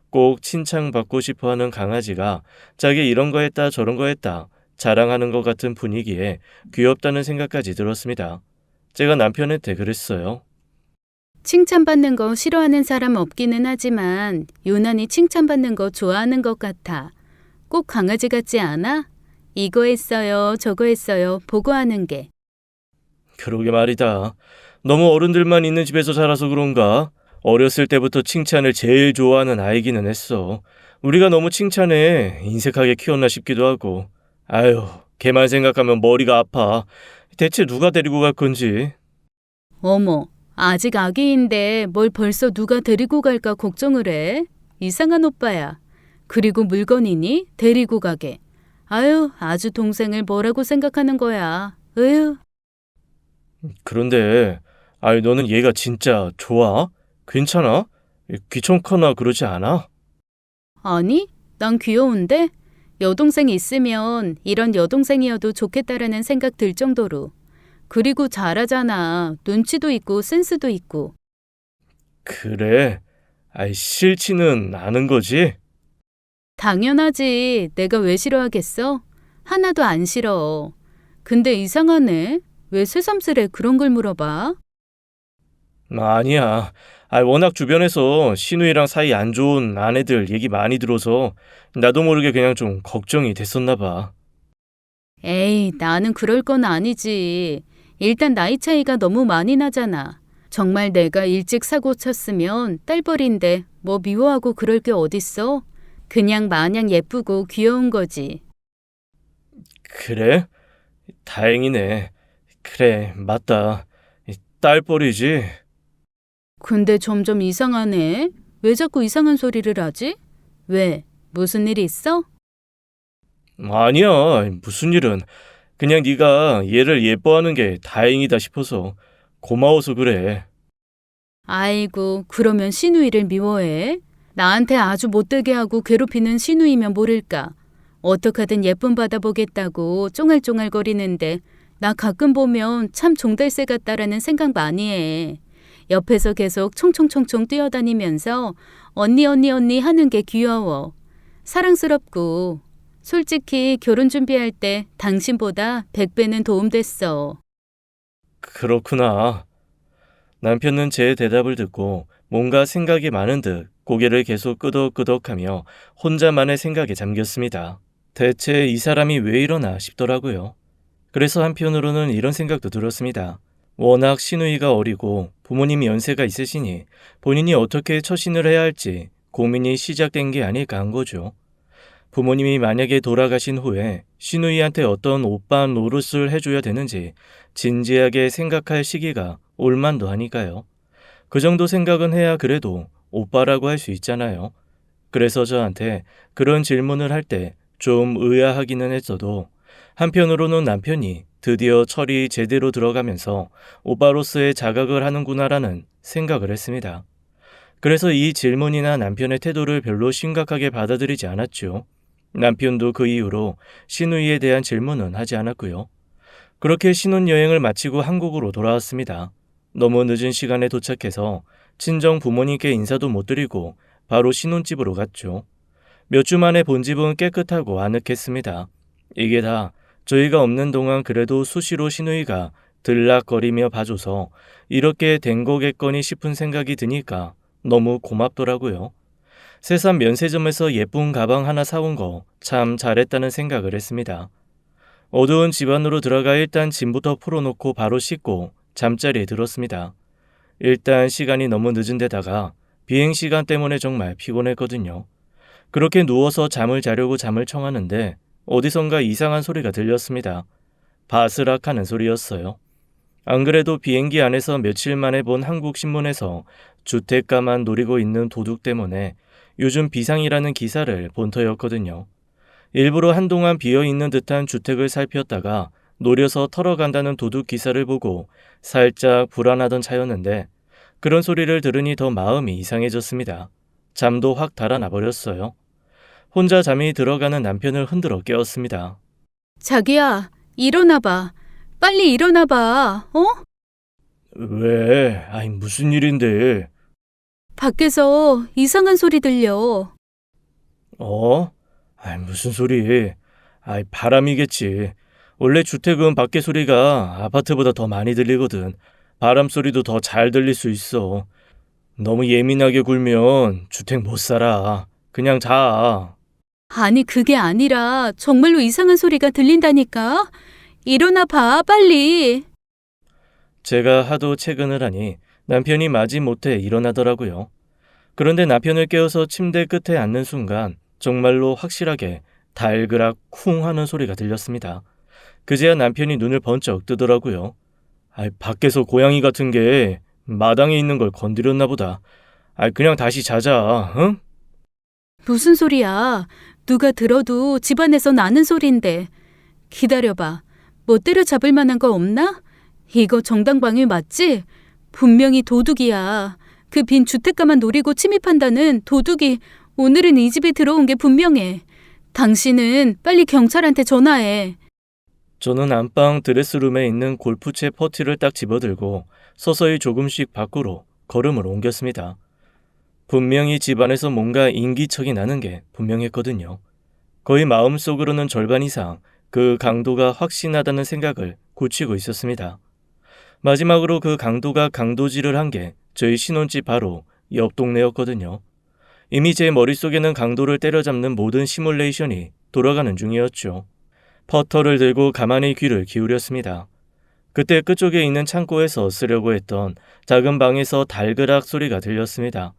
꼭 칭찬받고 싶어하는 강아지가 자기 이런 거 했다 저런 거 했다 자랑하는 것 같은 분위기에 귀엽다는 생각까지 들었습니다. 제가 남편한테 그랬어요. 칭찬받는 거 싫어하는 사람 없기는 하지만 유난히 칭찬받는 거 좋아하는 것 같아. 꼭 강아지 같지 않아? 이거 했어요, 저거 했어요, 보고하는 게. 그러게 말이다. 너무 어른들만 있는 집에서 자라서 그런가? 어렸을 때부터 칭찬을 제일 좋아하는 아이기는 했어. 우리가 너무 칭찬에 인색하게 키웠나 싶기도 하고. 아유, 걔만 생각하면 머리가 아파. 대체 누가 데리고 갈 건지. 어머, 아직 아기인데 뭘 벌써 누가 데리고 갈까 걱정을 해? 이상한 오빠야. 그리고 물건이니? 데리고 가게. 아유, 아주 동생을 뭐라고 생각하는 거야. 으유. 그런데, 아유, 너는 얘가 진짜 좋아? 괜찮아? 귀찮거나 그러지 않아? 아니, 난 귀여운데? 여동생 있으면 이런 여동생이어도 좋겠다라는 생각 들 정도로. 그리고 잘하잖아. 눈치도 있고 센스도 있고. 그래? 아이, 싫지는 않은 거지? 당연하지. 내가 왜 싫어하겠어? 하나도 안 싫어. 근데 이상하네. 왜 새삼스레 그런 걸 물어봐? 아니야. 워낙 주변에서 신우이랑 사이 안 좋은 아내들 얘기 많이 들어서 나도 모르게 그냥 좀 걱정이 됐었나 봐. 에이, 나는 그럴 건 아니지. 일단 나이 차이가 너무 많이 나잖아. 정말 내가 일찍 사고 쳤으면 딸벌인데 뭐 미워하고 그럴 게 어딨어? 그냥 마냥 예쁘고 귀여운 거지. 그래? 다행이네. 그래, 맞다. 딸뻘이지? 근데 점점 이상하네. 왜 자꾸 이상한 소리를 하지? 왜? 무슨 일 있어? 아니야, 무슨 일은. 그냥 네가 얘를 예뻐하는 게 다행이다 싶어서 고마워서 그래. 아이고, 그러면 신우이를 미워해? 나한테 아주 못되게 하고 괴롭히는 신우이면 모를까. 어떡하든 예쁨 받아보겠다고 쫑알쫑알거리는데 나 가끔 보면 참 종달새 같다라는 생각 많이 해. 옆에서 계속 총총총총 뛰어다니면서 언니 언니 언니 하는 게 귀여워. 사랑스럽고. 솔직히 결혼 준비할 때 당신보다 100배는 도움됐어. 그렇구나. 남편은 제 대답을 듣고 뭔가 생각이 많은 듯 고개를 계속 끄덕끄덕하며 혼자만의 생각에 잠겼습니다. 대체 이 사람이 왜 이러나 싶더라고요. 그래서 한편으로는 이런 생각도 들었습니다. 워낙 시누이가 어리고 부모님이 연세가 있으시니 본인이 어떻게 처신을 해야 할지 고민이 시작된 게 아닐까 한 거죠. 부모님이 만약에 돌아가신 후에 시누이한테 어떤 오빠 노릇을 해줘야 되는지 진지하게 생각할 시기가 올 만도 하니까요. 그 정도 생각은 해야 그래도 오빠라고 할 수 있잖아요. 그래서 저한테 그런 질문을 할 때 좀 의아하기는 했어도 한편으로는 남편이 드디어 철이 제대로 들어가면서 오빠로서의 자각을 하는구나라는 생각을 했습니다. 그래서 이 질문이나 남편의 태도를 별로 심각하게 받아들이지 않았죠. 남편도 그 이후로 시누이에 대한 질문은 하지 않았고요. 그렇게 신혼여행을 마치고 한국으로 돌아왔습니다. 너무 늦은 시간에 도착해서 친정 부모님께 인사도 못 드리고 바로 신혼집으로 갔죠. 몇 주 만에 본 집은 깨끗하고 아늑했습니다. 이게 다 저희가 없는 동안 그래도 수시로 시누이가 들락거리며 봐줘서 이렇게 된 거겠거니 싶은 생각이 드니까 너무 고맙더라고요. 새삼 면세점에서 예쁜 가방 하나 사온 거 참 잘했다는 생각을 했습니다. 어두운 집 안으로 들어가 일단 짐부터 풀어놓고 바로 씻고 잠자리에 들었습니다. 일단 시간이 너무 늦은 데다가 비행 시간 때문에 정말 피곤했거든요. 그렇게 누워서 잠을 자려고 잠을 청하는데 어디선가 이상한 소리가 들렸습니다. 바스락하는 소리였어요. 안 그래도 비행기 안에서 며칠 만에 본 한국 신문에서 주택가만 노리고 있는 도둑 때문에 요즘 비상이라는 기사를 본 터였거든요. 일부러 한동안 비어있는 듯한 주택을 살폈다가 노려서 털어간다는 도둑 기사를 보고 살짝 불안하던 차였는데 그런 소리를 들으니 더 마음이 이상해졌습니다. 잠도 확 달아나 버렸어요. 혼자 잠이 들어가는 남편을 흔들어 깨웠습니다. 자기야, 일어나봐. 빨리 일어나봐. 어? 왜? 아이, 무슨 일인데? 밖에서 이상한 소리 들려. 어? 아이, 무슨 소리? 아이, 바람이겠지. 원래 주택은 밖에 소리가 아파트보다 더 많이 들리거든. 바람 소리도 더 잘 들릴 수 있어. 너무 예민하게 굴면 주택 못 살아. 그냥 자. 아니, 그게 아니라 정말로 이상한 소리가 들린다니까. 일어나봐, 빨리. 제가 하도 채근을 하니 남편이 마지못해 일어나더라고요. 그런데 남편을 깨워서 침대 끝에 앉는 순간 정말로 확실하게 달그락 쿵 하는 소리가 들렸습니다. 그제야 남편이 눈을 번쩍 뜨더라고요. 아이, 밖에서 고양이 같은 게 마당에 있는 걸 건드렸나 보다. 아이, 그냥 다시 자자, 응? 무슨 소리야? 누가 들어도 집안에서 나는 소리인데. 기다려봐. 뭐 때려잡을 만한 거 없나? 이거 정당방위 맞지? 분명히 도둑이야. 그 빈 주택가만 노리고 침입한다는 도둑이 오늘은 이 집에 들어온 게 분명해. 당신은 빨리 경찰한테 전화해. 저는 안방 드레스룸에 있는 골프채 퍼티를 딱 집어들고 서서히 조금씩 밖으로 걸음을 옮겼습니다. 분명히 집안에서 뭔가 인기척이 나는 게 분명했거든요. 거의 마음속으로는 절반 이상 그 강도가 확신하다는 생각을 굳히고 있었습니다. 마지막으로 그 강도가 강도질을 한 게 저희 신혼집 바로 옆 동네였거든요. 이미 제 머릿속에는 강도를 때려잡는 모든 시뮬레이션이 돌아가는 중이었죠. 퍼터를 들고 가만히 귀를 기울였습니다. 그때 끝쪽에 있는 창고에서 쓰려고 했던 작은 방에서 달그락 소리가 들렸습니다.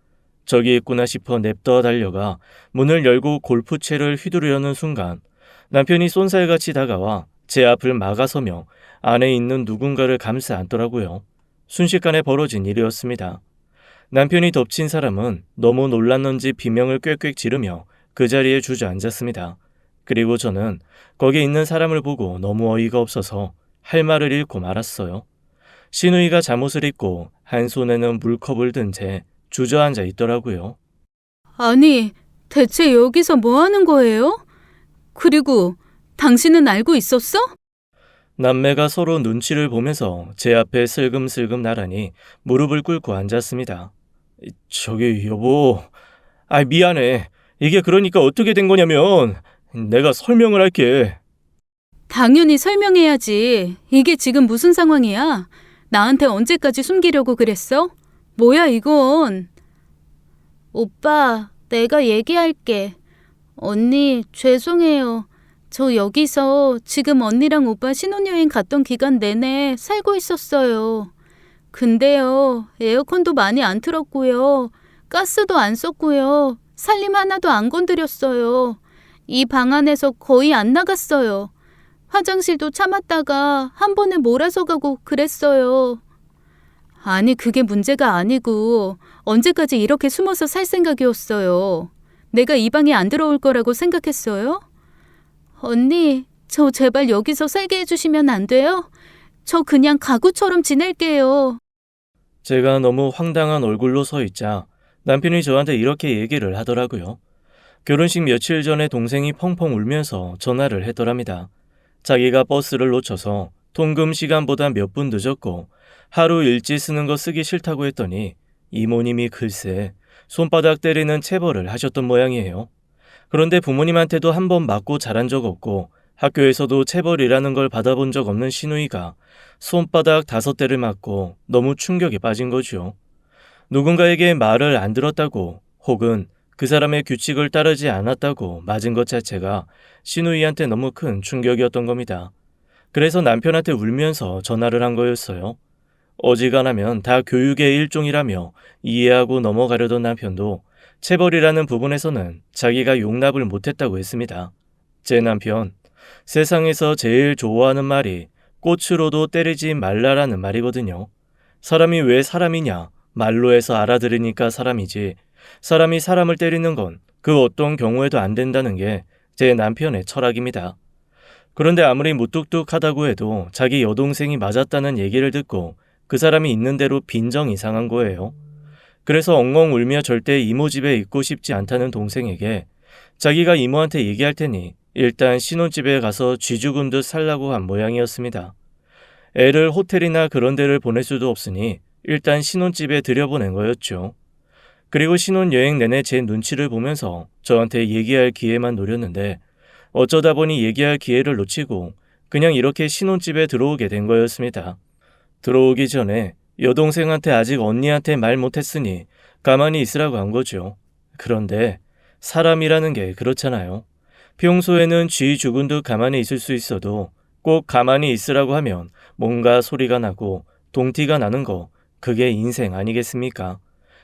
저기 있구나 싶어 냅다 달려가 문을 열고 골프채를 휘두르려는 순간 남편이 쏜살같이 다가와 제 앞을 막아서며 안에 있는 누군가를 감싸 안더라고요. 순식간에 벌어진 일이었습니다. 남편이 덮친 사람은 너무 놀랐는지 비명을 꽥꽥 지르며 그 자리에 주저앉았습니다. 그리고 저는 거기 있는 사람을 보고 너무 어이가 없어서 할 말을 잃고 말았어요. 시누이가 잠옷을 입고 한 손에는 물컵을 든 채 주저앉아 있더라고요. 아니, 대체 여기서 뭐 하는 거예요? 그리고 당신은 알고 있었어? 남매가 서로 눈치를 보면서 제 앞에 슬금슬금 나란히 무릎을 꿇고 앉았습니다. 저기 여보, 미안해. 이게 그러니까 어떻게 된 거냐면 내가 설명을 할게. 당연히 설명해야지. 이게 지금 무슨 상황이야? 나한테 언제까지 숨기려고 그랬어? 뭐야 이건? 오빠, 내가 얘기할게. 언니, 죄송해요. 저 여기서 지금 언니랑 오빠 신혼여행 갔던 기간 내내 살고 있었어요. 근데요, 에어컨도 많이 안 틀었고요. 가스도 안 썼고요. 살림 하나도 안 건드렸어요. 이 방 안에서 거의 안 나갔어요. 화장실도 참았다가 한 번에 몰아서 가고 그랬어요. 아니, 그게 문제가 아니고 언제까지 이렇게 숨어서 살 생각이었어요. 내가 이 방에 안 들어올 거라고 생각했어요? 언니, 저 제발 여기서 살게 해주시면 안 돼요? 저 그냥 가구처럼 지낼게요. 제가 너무 황당한 얼굴로 서 있자 남편이 저한테 이렇게 얘기를 하더라고요. 결혼식 며칠 전에 동생이 펑펑 울면서 전화를 했더랍니다. 자기가 버스를 놓쳐서 통금 시간보다 몇 분 늦었고 하루 일지 쓰는 거 쓰기 싫다고 했더니 이모님이 글쎄 손바닥 때리는 체벌을 하셨던 모양이에요. 그런데 부모님한테도 한 번 맞고 자란 적 없고 학교에서도 체벌이라는 걸 받아본 적 없는 시누이가 손바닥 5대를 맞고 너무 충격에 빠진 거죠. 누군가에게 말을 안 들었다고 혹은 그 사람의 규칙을 따르지 않았다고 맞은 것 자체가 시누이한테 너무 큰 충격이었던 겁니다. 그래서 남편한테 울면서 전화를 한 거였어요. 어지간하면 다 교육의 일종이라며 이해하고 넘어가려던 남편도 체벌이라는 부분에서는 자기가 용납을 못했다고 했습니다. 제 남편, 세상에서 제일 좋아하는 말이 꽃으로도 때리지 말라라는 말이거든요. 사람이 왜 사람이냐? 말로 해서 알아들으니까 사람이지. 사람이 사람을 때리는 건 그 어떤 경우에도 안 된다는 게 제 남편의 철학입니다. 그런데 아무리 무뚝뚝하다고 해도 자기 여동생이 맞았다는 얘기를 듣고 그 사람이 있는 대로 빈정 이상한 거예요. 그래서 엉엉 울며 절대 이모 집에 있고 싶지 않다는 동생에게 자기가 이모한테 얘기할 테니 일단 신혼집에 가서 쥐 죽은 듯 살라고 한 모양이었습니다. 애를 호텔이나 그런 데를 보낼 수도 없으니 일단 신혼집에 들여보낸 거였죠. 그리고 신혼여행 내내 제 눈치를 보면서 저한테 얘기할 기회만 노렸는데 어쩌다 보니 얘기할 기회를 놓치고 그냥 이렇게 신혼집에 들어오게 된 거였습니다. 들어오기 전에 여동생한테 아직 언니한테 말 못했으니 가만히 있으라고 한 거죠. 그런데 사람이라는 게 그렇잖아요. 평소에는 쥐 죽은 듯 가만히 있을 수 있어도 꼭 가만히 있으라고 하면 뭔가 소리가 나고 동티가 나는 거, 그게 인생 아니겠습니까?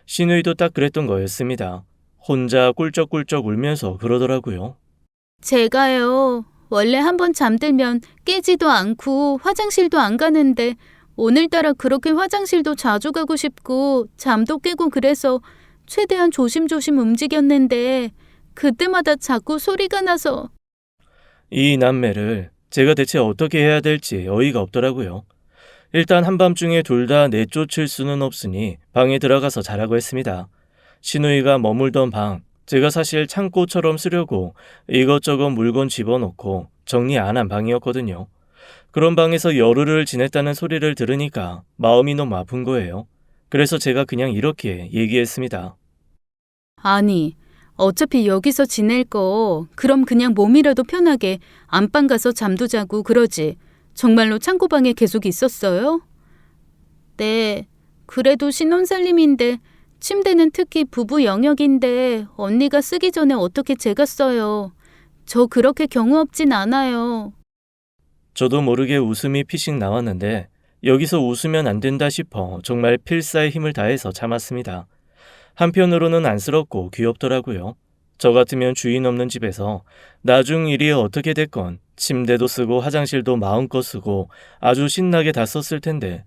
신우이도 딱 그랬던 거였습니다. 혼자 꿀쩍꿀쩍 울면서 그러더라고요. 제가요, 원래 한번 잠들면 깨지도 않고 화장실도 안 가는데 오늘따라 그렇게 화장실도 자주 가고 싶고 잠도 깨고 그래서 최대한 조심조심 움직였는데 그때마다 자꾸 소리가 나서. 이 남매를 제가 대체 어떻게 해야 될지 어이가 없더라고요. 일단 한밤중에 둘 다 내쫓을 수는 없으니 방에 들어가서 자라고 했습니다. 신우이가 머물던 방, 제가 사실 창고처럼 쓰려고 이것저것 물건 집어넣고 정리 안 한 방이었거든요. 그런 방에서 열흘을 지냈다는 소리를 들으니까 마음이 너무 아픈 거예요. 그래서 제가 그냥 이렇게 얘기했습니다. 아니, 어차피 여기서 지낼 거 그럼 그냥 몸이라도 편하게 안방 가서 잠도 자고 그러지. 정말로 창고방에 계속 있었어요? 네, 그래도 신혼살림인데 침대는 특히 부부 영역인데 언니가 쓰기 전에 어떻게 제가 써요. 저 그렇게 경우 없진 않아요. 저도 모르게 웃음이 피식 나왔는데 여기서 웃으면 안 된다 싶어 정말 필사의 힘을 다해서 참았습니다. 한편으로는 안쓰럽고 귀엽더라고요. 저 같으면 주인 없는 집에서 나중 일이 어떻게 됐건 침대도 쓰고 화장실도 마음껏 쓰고 아주 신나게 다 썼을 텐데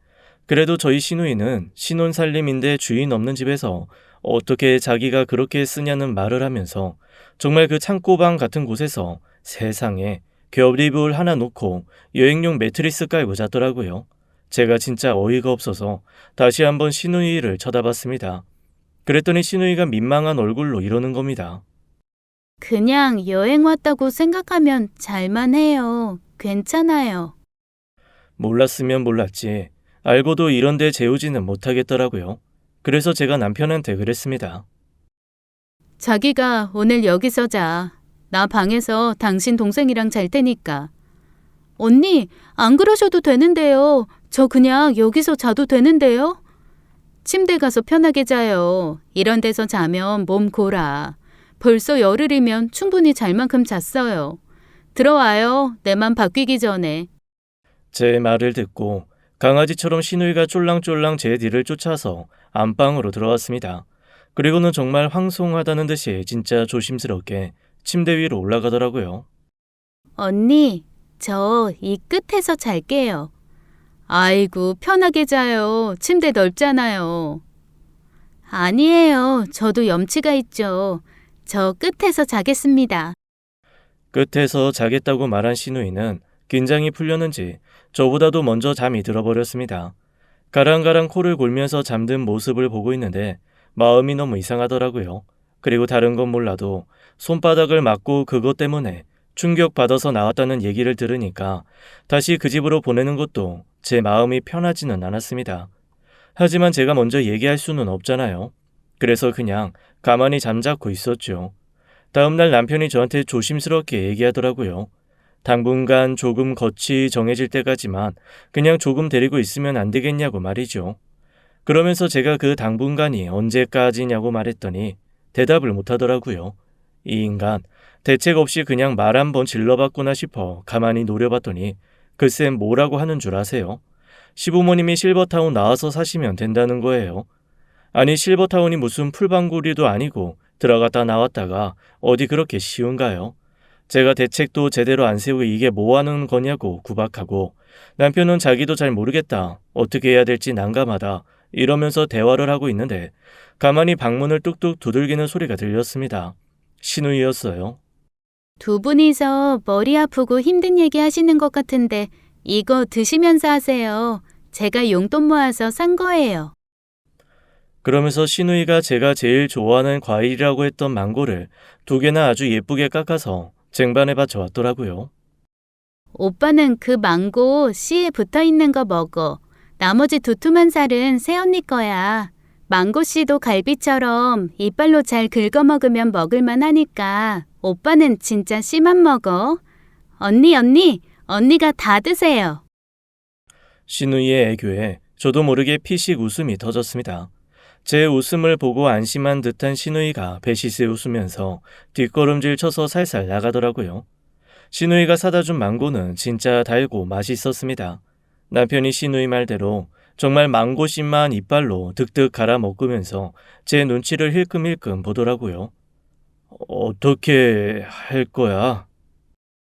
그래도 저희 시누이는 신혼살림인데 주인 없는 집에서 어떻게 자기가 그렇게 쓰냐는 말을 하면서 정말 그 창고방 같은 곳에서 세상에 겹이불 하나 놓고 여행용 매트리스 깔고 잤더라고요. 제가 진짜 어이가 없어서 다시 한번 시누이를 쳐다봤습니다. 그랬더니 시누이가 민망한 얼굴로 이러는 겁니다. 그냥 여행 왔다고 생각하면 잘만 해요. 괜찮아요. 몰랐으면 몰랐지. 알고도 이런데 재우지는 못하겠더라고요. 그래서 제가 남편한테 그랬습니다. 자기가 오늘 여기서 자. 나 방에서 당신 동생이랑 잘 테니까. 언니, 안 그러셔도 되는데요. 저 그냥 여기서 자도 되는데요. 침대 가서 편하게 자요. 이런 데서 자면 몸 골아. 벌써 열흘이면 충분히 잘 만큼 잤어요. 들어와요. 내 맘 바뀌기 전에. 제 말을 듣고 강아지처럼 시누이가 쫄랑쫄랑 제 뒤를 쫓아서 안방으로 들어왔습니다. 그리고는 정말 황송하다는 듯이 진짜 조심스럽게 침대 위로 올라가더라고요. 언니, 저 이 끝에서 잘게요. 아이고, 편하게 자요. 침대 넓잖아요. 아니에요. 저도 염치가 있죠. 저 끝에서 자겠습니다. 끝에서 자겠다고 말한 시누이는 긴장이 풀렸는지 저보다도 먼저 잠이 들어버렸습니다. 가랑가랑 코를 골면서 잠든 모습을 보고 있는데 마음이 너무 이상하더라고요. 그리고 다른 건 몰라도 손바닥을 맞고 그것 때문에 충격받아서 나왔다는 얘기를 들으니까 다시 그 집으로 보내는 것도 제 마음이 편하지는 않았습니다. 하지만 제가 먼저 얘기할 수는 없잖아요. 그래서 그냥 가만히 잠자코 있었죠. 다음날 남편이 저한테 조심스럽게 얘기하더라고요. 당분간 조금 거치 정해질 때까지만 그냥 조금 데리고 있으면 안 되겠냐고 말이죠. 그러면서 제가 그 당분간이 언제까지냐고 말했더니 대답을 못하더라고요. 이 인간 대책 없이 그냥 말 한번 질러봤구나 싶어 가만히 노려봤더니 글쎄 뭐라고 하는 줄 아세요? 시부모님이 실버타운 나와서 사시면 된다는 거예요. 아니 실버타운이 무슨 풀방구리도 아니고 들어갔다 나왔다가 어디 그렇게 쉬운가요? 제가 대책도 제대로 안 세우고 이게 뭐 하는 거냐고 구박하고 남편은 자기도 잘 모르겠다, 어떻게 해야 될지 난감하다 이러면서 대화를 하고 있는데 가만히 방문을 뚝뚝 두들기는 소리가 들렸습니다. 신우이였어요. 두 분이서 머리 아프고 힘든 얘기 하시는 것 같은데 이거 드시면서 하세요. 제가 용돈 모아서 산 거예요. 그러면서 신우이가 제가 제일 좋아하는 과일이라고 했던 망고를 2개나 아주 예쁘게 깎아서 쟁반에 받쳐왔더라고요. 오빠는 그 망고 씨에 붙어 있는 거 먹어. 나머지 두툼한 살은 새언니 거야. 망고 씨도 갈비처럼 이빨로 잘 긁어 먹으면 먹을만 하니까 오빠는 진짜 씨만 먹어. 언니가 다 드세요. 신우이의 애교에 저도 모르게 피식 웃음이 터졌습니다. 제 웃음을 보고 안심한 듯한 신우이가 배시스 웃으면서 뒷걸음질 쳐서 살살 나가더라고요. 신우이가 사다 준 망고는 진짜 달고 맛있었습니다. 남편이 신우이 말대로 정말 망고씨만 이빨로 득득 갈아 먹으면서 제 눈치를 힐끔힐끔 보더라고요. 어떻게 할 거야?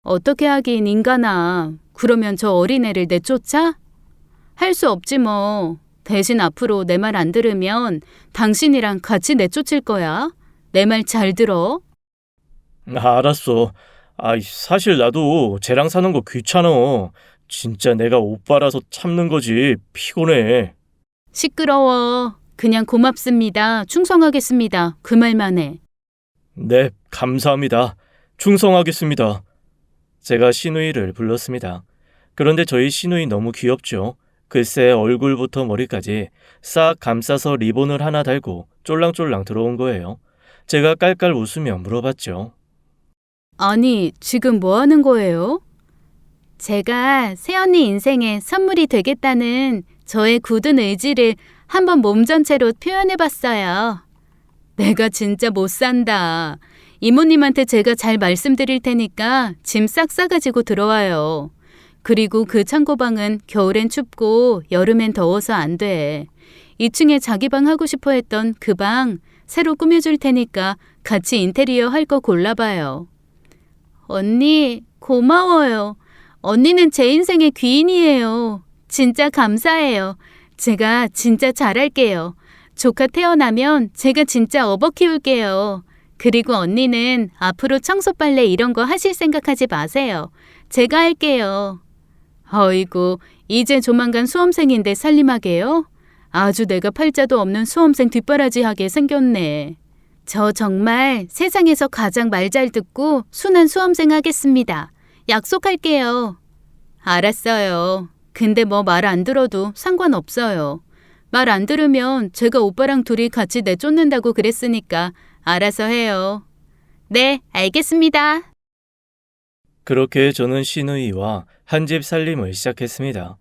어떻게 하긴 인간아. 그러면 저 어린애를 내쫓아? 할 수 없지 뭐. 대신 앞으로 내 말 안 들으면 당신이랑 같이 내쫓을 거야. 내 말 잘 들어. 알았어. 사실 나도 쟤랑 사는 거 귀찮아. 진짜 내가 오빠라서 참는 거지. 피곤해. 시끄러워. 그냥 고맙습니다. 충성하겠습니다. 그 말만 해. 네, 감사합니다. 충성하겠습니다. 제가 신우이를 불렀습니다. 그런데 저희 신우이 너무 귀엽죠. 글쎄 얼굴부터 머리까지 싹 감싸서 리본을 하나 달고 쫄랑쫄랑 들어온 거예요. 제가 깔깔 웃으며 물어봤죠. 아니, 지금 뭐 하는 거예요? 제가 새언니 인생에 선물이 되겠다는 저의 굳은 의지를 한번 몸 전체로 표현해봤어요. 내가 진짜 못 산다. 이모님한테 제가 잘 말씀드릴 테니까 짐 싹 싸가지고 들어와요. 그리고 그 창고방은 겨울엔 춥고 여름엔 더워서 안 돼. 2층에 자기 방 하고 싶어 했던 그 방 새로 꾸며줄 테니까 같이 인테리어 할 거 골라봐요. 언니, 고마워요. 언니는 제 인생의 귀인이에요. 진짜 감사해요. 제가 진짜 잘할게요. 조카 태어나면 제가 진짜 업어 키울게요. 그리고 언니는 앞으로 청소 빨래 이런 거 하실 생각하지 마세요. 제가 할게요. 어이구, 이제 조만간 수험생인데 살림하게요? 아주 내가 팔자도 없는 수험생 뒷바라지하게 생겼네. 저 정말 세상에서 가장 말 잘 듣고 순한 수험생 하겠습니다. 약속할게요. 알았어요. 근데 뭐 말 안 들어도 상관없어요. 말 안 들으면 제가 오빠랑 둘이 같이 내쫓는다고 그랬으니까 알아서 해요. 네, 알겠습니다. 그렇게 저는 신우이와 한 집 살림을 시작했습니다.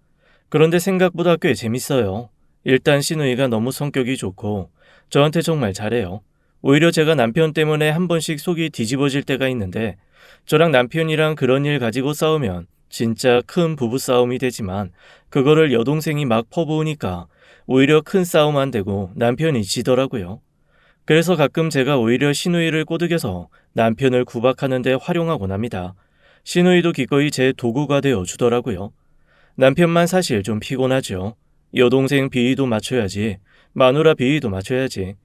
그런데 생각보다 꽤 재밌어요. 일단 신우이가 너무 성격이 좋고 저한테 정말 잘해요. 오히려 제가 남편 때문에 한 번씩 속이 뒤집어질 때가 있는데 저랑 남편이랑 그런 일 가지고 싸우면 진짜 큰 부부싸움이 되지만 그거를 여동생이 막 퍼부으니까 오히려 큰 싸움 안 되고 남편이 지더라고요. 그래서 가끔 제가 오히려 신우이를 꼬드겨서 남편을 구박하는 데 활용하곤 합니다. 신우이도 기꺼이 제 도구가 되어 주더라고요. 남편만 사실 좀 피곤하죠. 여동생 비위도 맞춰야지, 마누라 비위도 맞춰야지.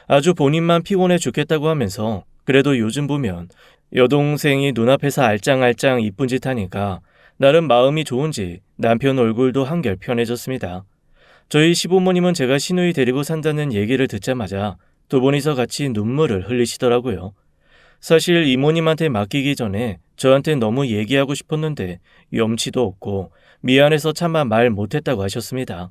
아주 본인만 피곤해 죽겠다고 하면서 그래도 요즘 보면 여동생이 눈앞에서 알짱알짱 이쁜 짓 하니까 나름 마음이 좋은지 남편 얼굴도 한결 편해졌습니다. 저희 시부모님은 제가 신우이 데리고 산다는 얘기를 듣자마자 두 분이서 같이 눈물을 흘리시더라고요. 사실 이모님한테 맡기기 전에 저한테 너무 얘기하고 싶었는데 염치도 없고 미안해서 차마 말 못했다고 하셨습니다.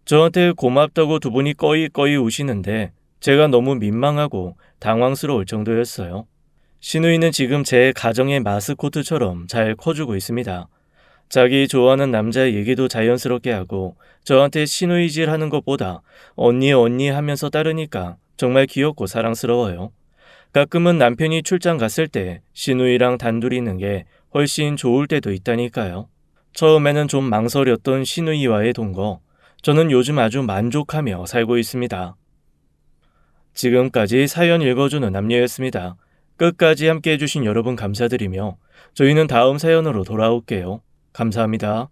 저한테 고맙다고 두 분이 꺼이꺼이 우시는데 제가 너무 민망하고 당황스러울 정도였어요. 신우이는 지금 제 가정의 마스코트처럼 잘 커주고 있습니다. 자기 좋아하는 남자 얘기도 자연스럽게 하고 저한테 신우이질 하는 것보다 언니 언니 하면서 따르니까 정말 귀엽고 사랑스러워요. 가끔은 남편이 출장 갔을 때 신우이랑 단둘이 있는 게 훨씬 좋을 때도 있다니까요. 처음에는 좀 망설였던 신우이와의 동거, 저는 요즘 아주 만족하며 살고 있습니다. 지금까지 사연 읽어주는 남녀였습니다. 끝까지 함께 해주신 여러분 감사드리며 저희는 다음 사연으로 돌아올게요. 감사합니다.